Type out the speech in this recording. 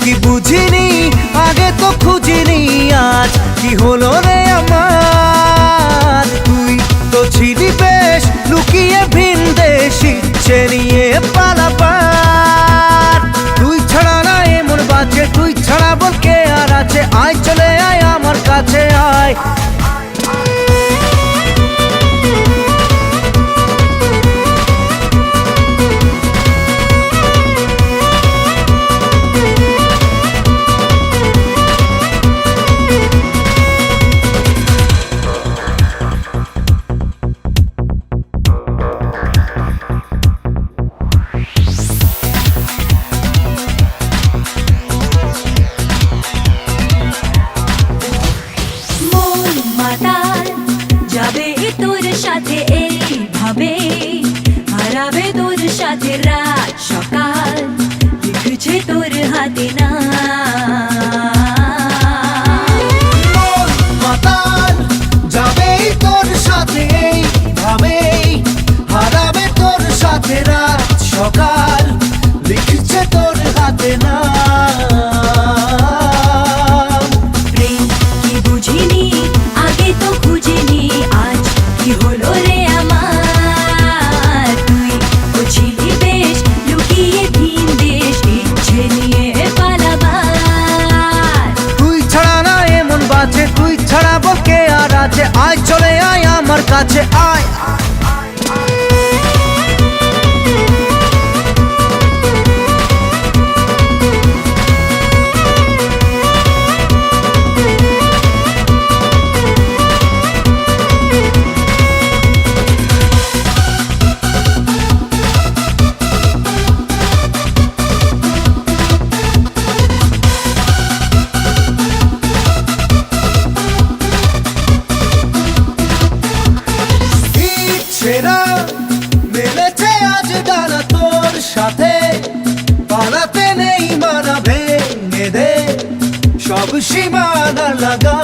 কি বুঝিনি আগে তো খুঁজিনি, আজ কি হলো রে আমার। তুই তো ছিলি বেশ লুকিয়ে ভিন দেশ, ইচ্ছে নিয়ে পালাবার। তুই ছাড়া না এমন বাঁচে, তুই ছাড়া বল কে আর আছে। আয় চলে আয় আমার কাছে আয়। যাবে তোর সাথে এইভাবে, হারাবে তোর সাথে রাত সকাল, লিখছে তোর হাতে না। যাবে তোর সাথে এইভাবে, হারাবে তোর সাথে রাত সকাল, লিখছে তোর হাতে না। তুই ছাড়া বল কে আর আছে। আয় চলে আয় আমার কাছে আয়। মেলেছে আজ ডানা তোর সাথে, পালাতে নেই মানা, ভেঙে দে সব সীমানা লাগা।